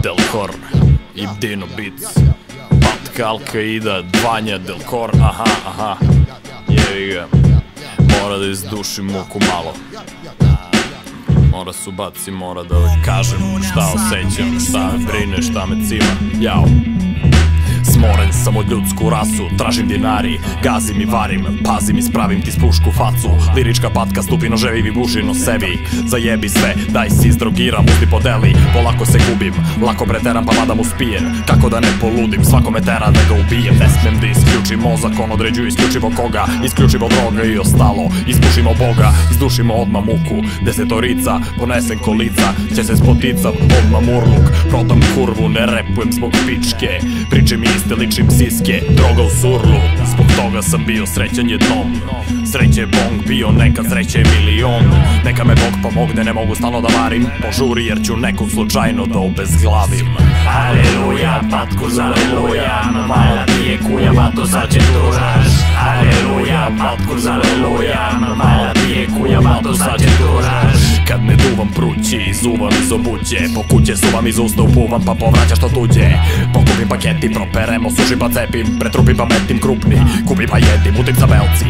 Delcor i Dino Beats, Patka, Al-Qaida, Vanja, Delcor, aha, jevi ga. Mora da izdušim muku malo, mora se ubacim, mora da kažem šta osjećam, šta me brine, šta me cima. Jao. Smoren sam od ljudsku rasu, tražim dinari, gazim i varim, pazim i spravim ti spušku facu. Lirička patka, stupi noževi mi bušino sebi. Zajebi sve, daj si izdrogiram, uzdi podeli, polako se gubim. Lako preteram pa vadam uspijen, kako da ne poludim, svako me tera da ga ubijem. Ne smem da isključim mozak, on određuje isključivo koga, isključivo droga i ostalo. Ispušimo Boga, izdušimo odmah muku. Desetorica, ponesem kolica, će se spoticat, odmah murluk. Prodam kurvu, ne repujem zbog pičke, pričim iste, ličim siske, droga u surlu. Zbog toga sam bio srećan jednom. Sreće je bong, bio nekad, sreće je milion. Neka me Bog pomogne, ne mogu stalno da varim. Požuri jer ću nekog slučajno da obezglavim. Aleluja, patku za aleluja, mala ti je kuja, vato sad će turaš. Aleluja, patku za aleluja, mala ti je kuja, vato sad će turaš. Kad ne duvam prući, izuvam iz obuće, po kuće suvam iz usta, upuvam pa povraćaš to tuđe. Pokupim paketi, properem, osušim pa cepim, pretrupim pa metim krupni, kupim pa jedim, utim sa belci.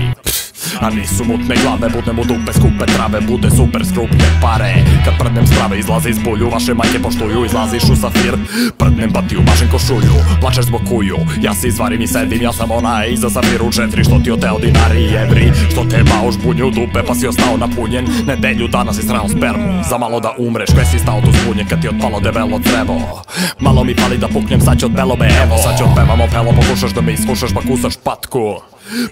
A nisu mutne glave, budnem u dupe, skupe trave, bude super skrupne pare. Kad prdnem strave, izlazi iz bulju, vaše majke poštuju, izlaziš u safir. Prdnem pa ti umažem košulju, plačeš zbog kuju, ja se izvarim i sedim, ja sam onaj iza safiru 4. Što ti oteo dinari i evri, što te bao žbunju dupe pa si ostao napunjen. Nedelju dana si strao spermu, za malo da umreš, kve si stao tu zbunjen kad ti otpalo debelo crevo. Malo mi pali da puknem, sad će odbelo me, evo sad će odpevam opelo, pokušaš da me iskušaš pa kusaš patku.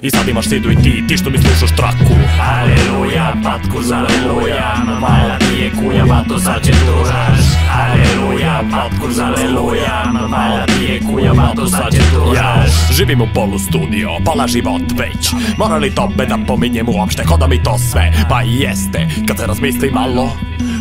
I sad imaš sidu i ti što mi slušaš traku. Aleluja, patku za aleluja, mala ti je kuja, vato sad će turaš. Aleluja, patku za aleluja, mala ti je kuja, vato sad će turaš. Živim u polu studio, pola život već. Mora li tobe da pominjem uopšte, ko da mi to sve? Pa i jeste, kad se razmisli malo,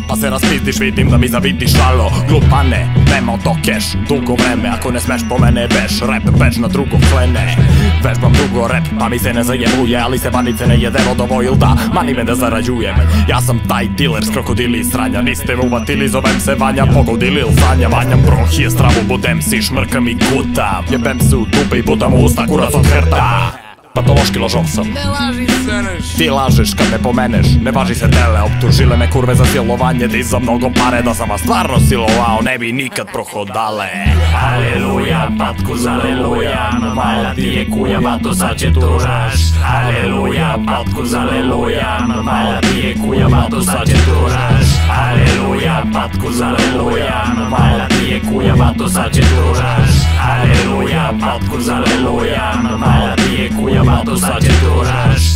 pa se raspizdiš, vidim da mi zavidiš šalo. Glupane, nemo to keš, dugo vreme, ako ne smeš po mene beš. Rap bež na drugo klene, vežbam dugo rap, pa mi se ne zajebuje, ali se vanice ne jede rodovo il da, mani me da zarađujem. Ja sam taj dealer s krokodili i sranja, niste me uvatili, zovem se Vanja, pogodili il sanja. Vanjam bronhije, stravu budem si, šmrkam i kutam, jebem se u dupe i budam u usta, kurac od hrta. Patološki lažov sam. Ne laži sereš. Ti lažeš kad me pomeneš, ne važi se tele. Optužile me kurve za silovanje, ti za mnogo pare. Da sam vas stvarno silovao, ne bi nikad prohodale. Aleluja, patku za aleluja, mala ti je kuja, vato sad će turaš. Aleluja, patku za aleluja, mala ti je kuja, vato sad će turaš. Aleluja, patku za aleluja, mala ti je kuja, vato sad će turaš. Aleluja, patku za aleluja, mala ti je kuja, vato sad će turaš.